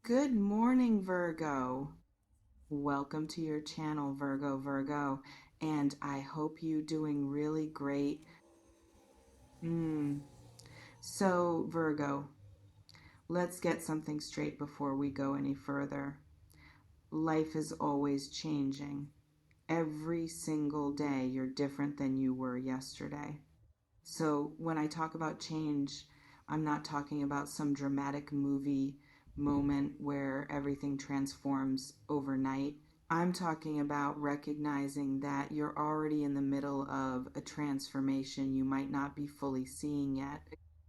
Good morning, Virgo. Welcome to your channel, Virgo, and I hope you doing really great. Hmm. So, Virgo, let's get something straight before we go any further. Life is always changing. Every single day, you're different than you were yesterday. So, when I talk about change, I'm not talking about some dramatic movie moment where everything transforms overnight. I'm talking about recognizing that you're already in the middle of a transformation you might not be fully seeing yet.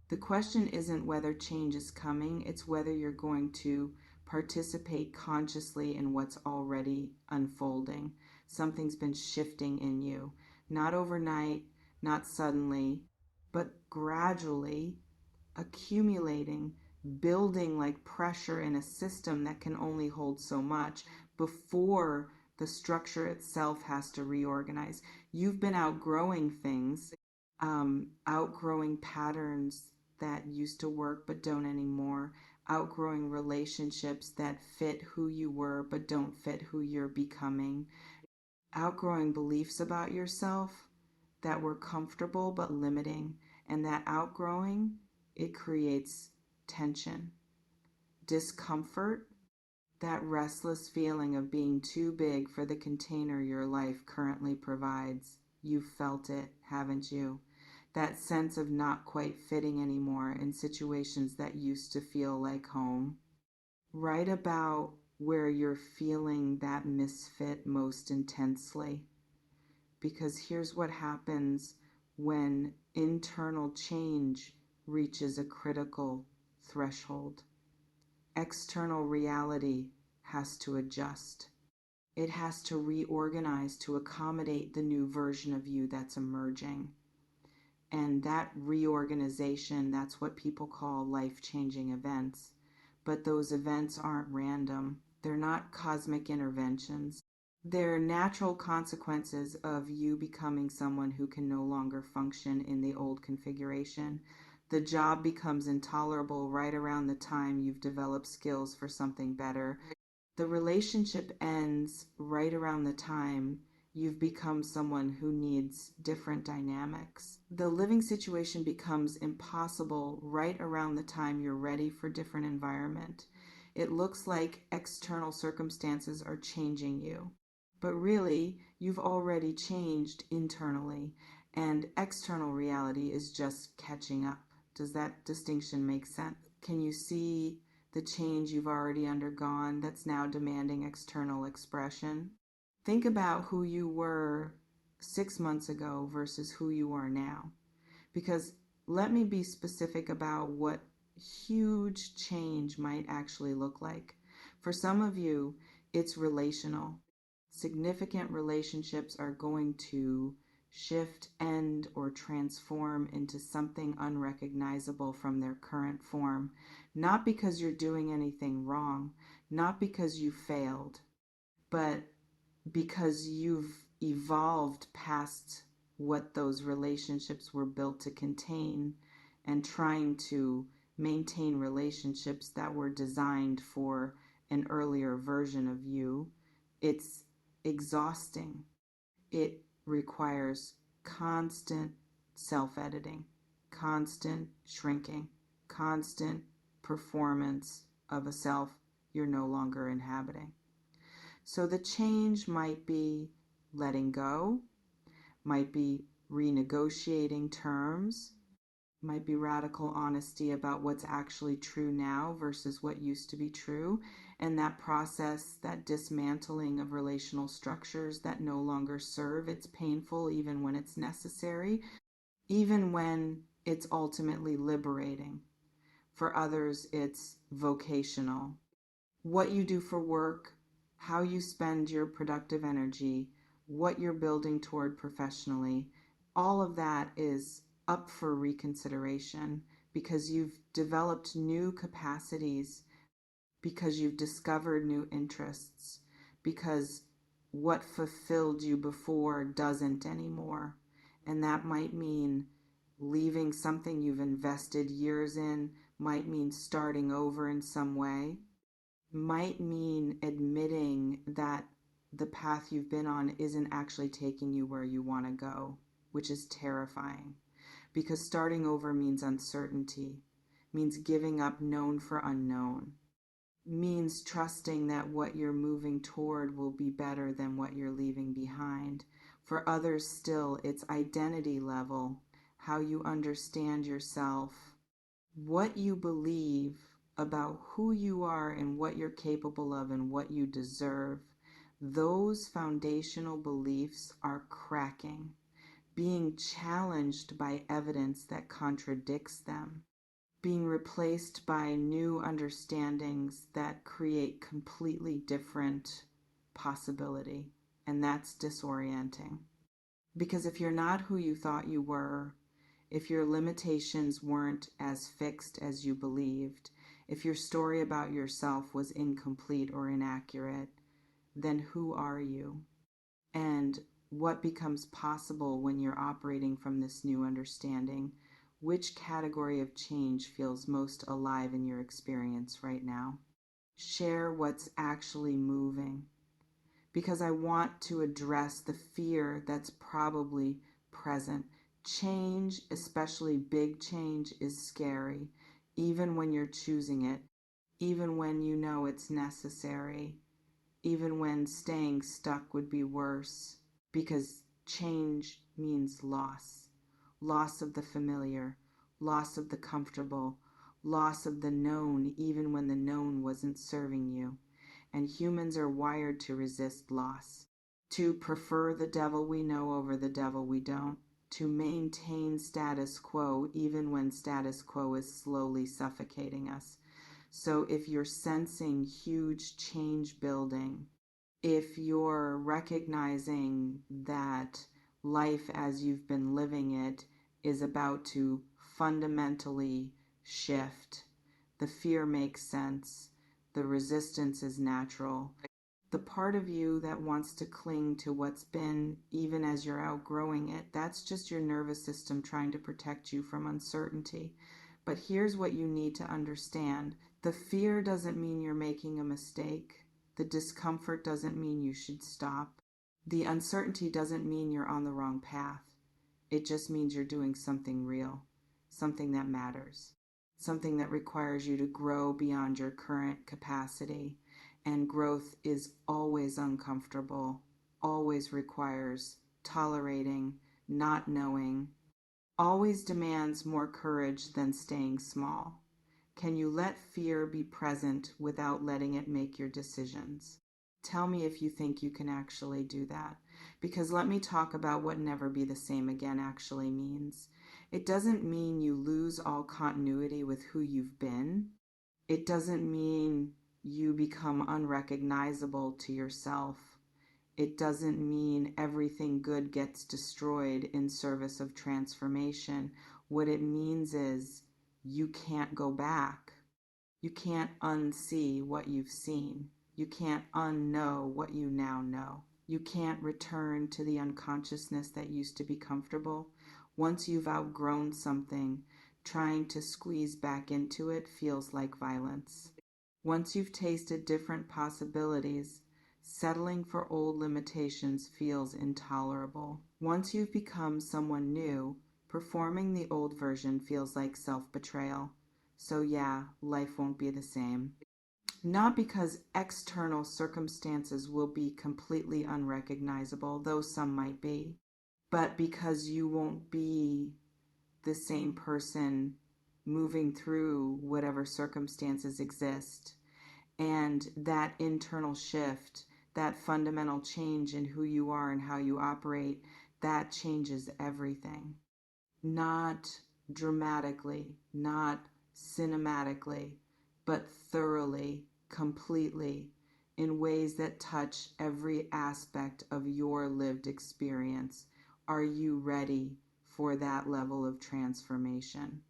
The question isn't whether change is coming, it's whether you're going to participate consciously in what's already unfolding. Something's been shifting in you, not overnight, not suddenly, but gradually accumulating, building like pressure in a system that can only hold so much before the structure itself has to reorganize. You've been outgrowing things, outgrowing patterns that used to work but don't anymore, outgrowing relationships that fit who you were but don't fit who you're becoming, outgrowing beliefs about yourself that were comfortable but limiting. And that outgrowing, it creates tension, discomfort, that restless feeling of being too big for the container your life currently provides. You've felt it, haven't you? That sense of not quite fitting anymore in situations that used to feel like home. Write about where you're feeling that misfit most intensely. Because here's what happens when internal change reaches a critical threshold. External reality has to adjust. It has to reorganize to accommodate the new version of you that's emerging. And that reorganization, that's what people call life-changing events. But those events aren't random. They're not cosmic interventions. They're natural consequences of you becoming someone who can no longer function in the old configuration. The job becomes intolerable right around the time you've developed skills for something better. The relationship ends right around the time you've become someone who needs different dynamics. The living situation becomes impossible right around the time you're ready for different environment. It looks like external circumstances are changing you, but really you've already changed internally, and external reality is just catching up. Does that distinction make sense? Can you see the change you've already undergone that's now demanding external expression? Think about who you were 6 months ago versus who you are now. Because let me be specific about what huge change might actually look like. For some of you, it's relational. Significant relationships are going to shift, end, or transform into something unrecognizable from their current form. Not because you're doing anything wrong, not because you failed, but because you've evolved past what those relationships were built to contain and trying to maintain relationships that were designed for an earlier version of you. It's exhausting. It requires constant self-editing, constant shrinking, constant performance of a self you're no longer inhabiting. So the change might be letting go, might be renegotiating terms, might be radical honesty about what's actually true now versus what used to be true. And that process, that dismantling of relational structures that no longer serve, it's painful even when it's necessary, even when it's ultimately liberating. For others, it's vocational. What you do for work, how you spend your productive energy, what you're building toward professionally, all of that is up for reconsideration because you've developed new capacities, because you've discovered new interests, because what fulfilled you before doesn't anymore. And that might mean leaving something you've invested years in, might mean starting over in some way. might mean admitting that the path you've been on isn't actually taking you where you want to go, which is terrifying because starting over means uncertainty, means giving up known for unknown, means trusting that what you're moving toward will be better than what you're leaving behind. For others, still, it's identity level, how you understand yourself, what you believe about who you are and what you're capable of and what you deserve. Those foundational beliefs are cracking, being challenged by evidence that contradicts them, being replaced by new understandings that create completely different possibility. And that's disorienting. Because if you're not who you thought you were, if your limitations weren't as fixed as you believed, if your story about yourself was incomplete or inaccurate, then who are you? And what becomes possible when you're operating from this new understanding? Which category of change feels most alive in your experience right now? Share what's actually moving, because I want to address the fear that's probably present. Change, especially big change, is scary, even when you're choosing it, even when you know it's necessary, even when staying stuck would be worse, because change means loss. Loss of the familiar, loss of the comfortable, loss of the known, even when the known wasn't serving you. And humans are wired to resist loss, to prefer the devil we know over the devil we don't, to maintain status quo even when status quo is slowly suffocating us. So if you're sensing huge change building, if you're recognizing that life as you've been living it is about to fundamentally shift, the fear makes sense, the resistance is natural. The part of you that wants to cling to what's been, even as you're outgrowing it, that's just your nervous system trying to protect you from uncertainty. But here's what you need to understand. The fear doesn't mean you're making a mistake. The discomfort doesn't mean you should stop. The uncertainty doesn't mean you're on the wrong path. It just means you're doing something real, something that matters, something that requires you to grow beyond your current capacity. And growth is always uncomfortable, always requires tolerating, not knowing, always demands more courage than staying small. Can you let fear be present without letting it make your decisions? Tell me if you think you can actually do that. Because let me talk about what never be the same again actually means. It doesn't mean you lose all continuity with who you've been. It doesn't mean you become unrecognizable to yourself. It doesn't mean everything good gets destroyed in service of transformation. What it means is you can't go back. You can't unsee what you've seen. You can't unknow what you now know. You can't return to the unconsciousness that used to be comfortable. Once you've outgrown something, trying to squeeze back into it feels like violence. Once you've tasted different possibilities, settling for old limitations feels intolerable. Once you've become someone new, performing the old version feels like self-betrayal. So yeah, life won't be the same. Not because external circumstances will be completely unrecognizable, though some might be, but because you won't be the same person moving through whatever circumstances exist. And that internal shift, that fundamental change in who you are and how you operate, that changes everything. Not dramatically, not cinematically, but thoroughly, completely, in ways that touch every aspect of your lived experience. Are you ready for that level of transformation?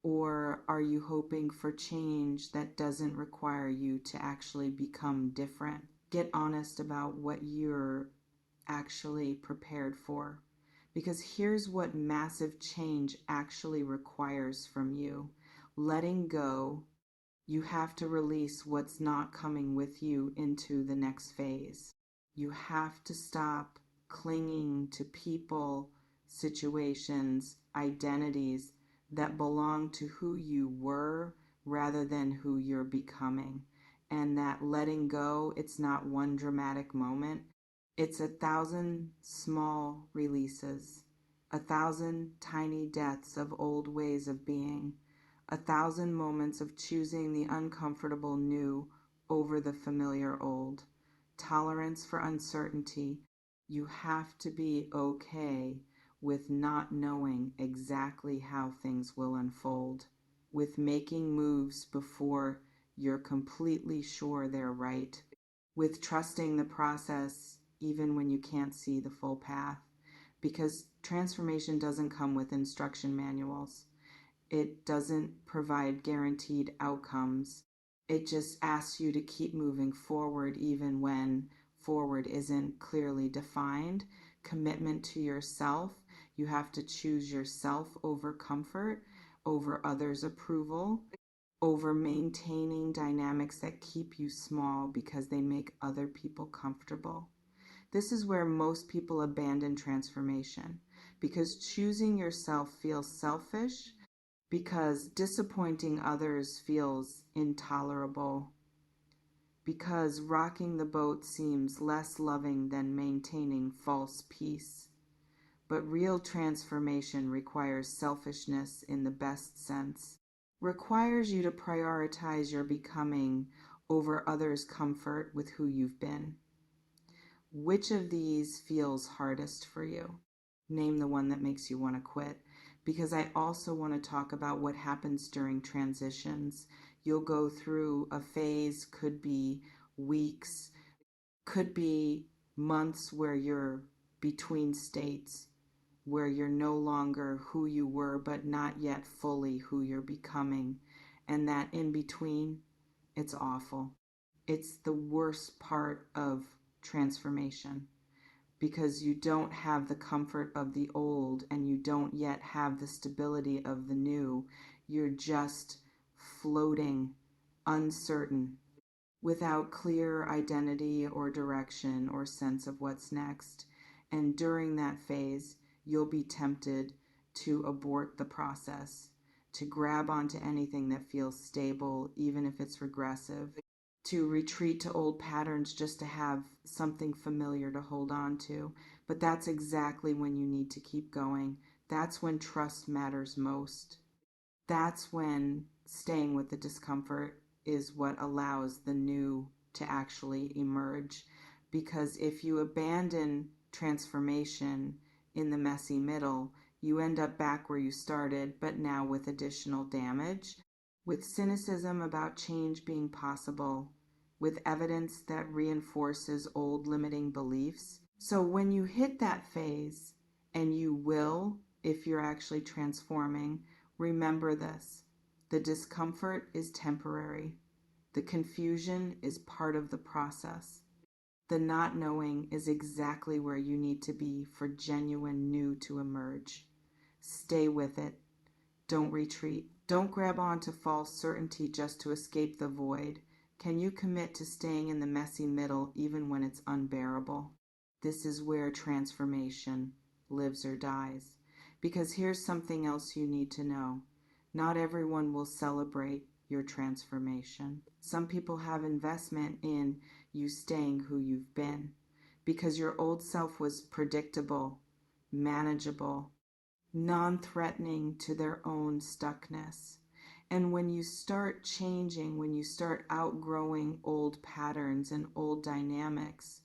Or are you hoping for change that doesn't require you to actually become different? Get honest about what you're actually prepared for. Because here's what massive change actually requires from you: letting go You have to release what's not coming with you into the next phase. You have to stop clinging to people, situations, identities that belong to who you were rather than who you're becoming. And that letting go, it's not one dramatic moment, it's 1,000 small releases, 1,000 tiny deaths of old ways of being, 1,000 moments of choosing the uncomfortable new over the familiar old. Tolerance for uncertainty. You have to be okay with not knowing exactly how things will unfold, with making moves before you're completely sure they're right, with trusting the process even when you can't see the full path. Because transformation doesn't come with instruction manuals. It doesn't provide guaranteed outcomes. It just asks you to keep moving forward even when forward isn't clearly defined. Commitment to yourself. You have to choose yourself over comfort, over others' approval, over maintaining dynamics that keep you small because they make other people comfortable. This is where most people abandon transformation because choosing yourself feels selfish, because disappointing others feels intolerable, because rocking the boat seems less loving than maintaining false peace. But real transformation requires selfishness in the best sense, requires you to prioritize your becoming over others' comfort with who you've been. Which of these feels hardest for you? Name the one that makes you want to quit. Because I also want to talk about what happens during transitions. You'll go through a phase, could be weeks, could be months where you're between states, where you're no longer who you were, but not yet fully who you're becoming. And that in between, it's awful. It's the worst part of transformation because you don't have the comfort of the old and you don't yet have the stability of the new. You're just floating, uncertain, without clear identity or direction or sense of what's next. And during that phase, you'll be tempted to abort the process, to grab onto anything that feels stable, even if it's regressive, to retreat to old patterns just to have something familiar to hold on to. But that's exactly when you need to keep going. That's when trust matters most. That's when staying with the discomfort is what allows the new to actually emerge. Because if you abandon transformation in the messy middle, you end up back where you started, but now with additional damage, with cynicism about change being possible, with evidence that reinforces old limiting beliefs. So when you hit that phase, and you will if you're actually transforming, remember this: the discomfort is temporary, the confusion is part of the process. The not knowing is exactly where you need to be for genuine new to emerge. Stay with it. Don't retreat. Don't grab on to false certainty just to escape the void. Can you commit to staying in the messy middle even when it's unbearable? This is where transformation lives or dies. Because here's something else you need to know. Not everyone will celebrate your transformation. Some people have investment in you staying who you've been because your old self was predictable, manageable, non-threatening to their own stuckness. And when you start changing, when you start outgrowing old patterns and old dynamics,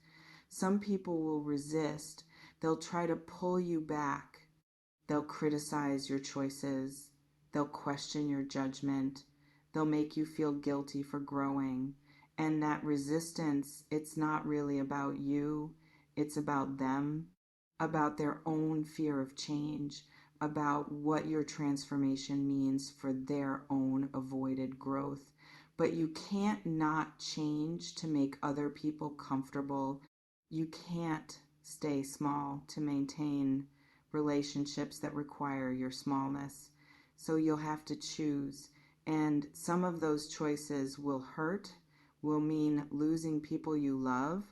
some people will resist. They'll try to pull you back. They'll criticize your choices. They'll question your judgment. They'll make you feel guilty for growing. And that resistance, it's not really about you. It's about them, about their own fear of change, about what your transformation means for their own avoided growth. But you can't not change to make other people comfortable. You can't stay small to maintain relationships that require your smallness. So you'll have to choose. And some of those choices will hurt, will mean losing people you love,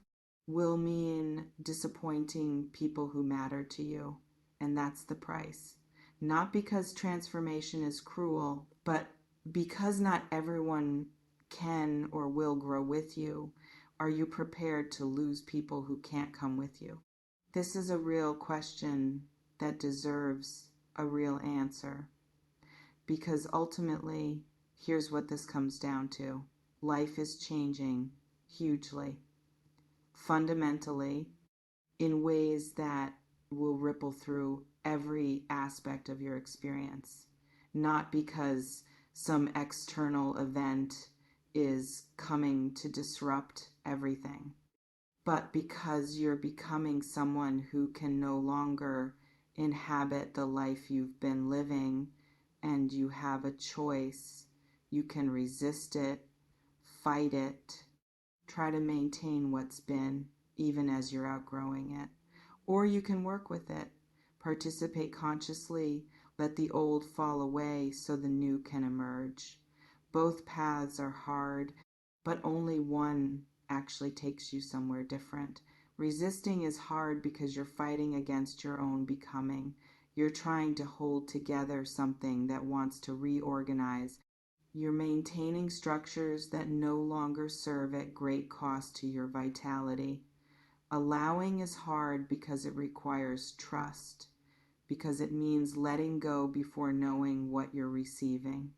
will mean disappointing people who matter to you. And that's the price. Not because transformation is cruel, but because not everyone can or will grow with you. Are you prepared to lose people who can't come with you? This is a real question that deserves a real answer. Because ultimately, here's what this comes down to: life is changing hugely, fundamentally, in ways that will ripple through every aspect of your experience. Not because some external event is coming to disrupt everything, but because you're becoming someone who can no longer inhabit the life you've been living, and you have a choice. You can resist it, fight it, try to maintain what's been, even as you're outgrowing it. Or you can work with it, participate consciously, let the old fall away so the new can emerge. Both paths are hard, but only one actually takes you somewhere different. Resisting is hard because you're fighting against your own becoming. You're trying to hold together something that wants to reorganize. You're maintaining structures that no longer serve at great cost to your vitality. Allowing is hard because it requires trust, because it means letting go before knowing what you're receiving,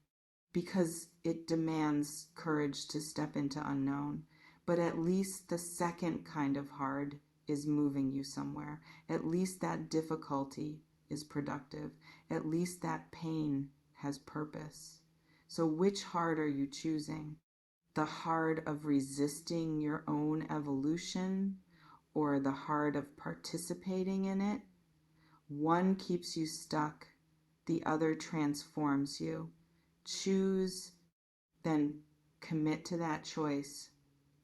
because it demands courage to step into unknown. But at least the second kind of hard is moving you somewhere. At least that difficulty is productive. At least that pain has purpose. So which hard are you choosing? The hard of resisting your own evolution, or the hard of participating in it? One keeps you stuck, the other transforms you. Choose, then commit to that choice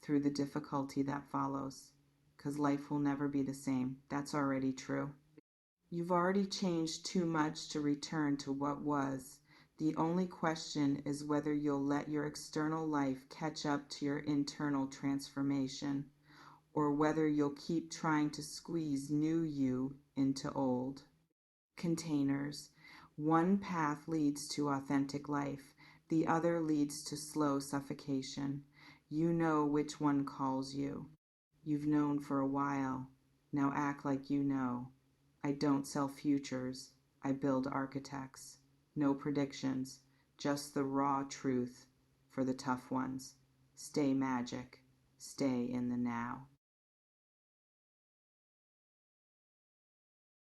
through the difficulty that follows, because life will never be the same. That's already true. You've already changed too much to return to what was. The only question is whether you'll let your external life catch up to your internal transformation, or whether you'll keep trying to squeeze new you into old containers. One path leads to authentic life, the other leads to slow suffocation. You know which one calls you. You've known for a while. Now act like you know. I don't sell futures. I build architects. No predictions, just the raw truth for the tough ones. Stay magic. Stay in the now.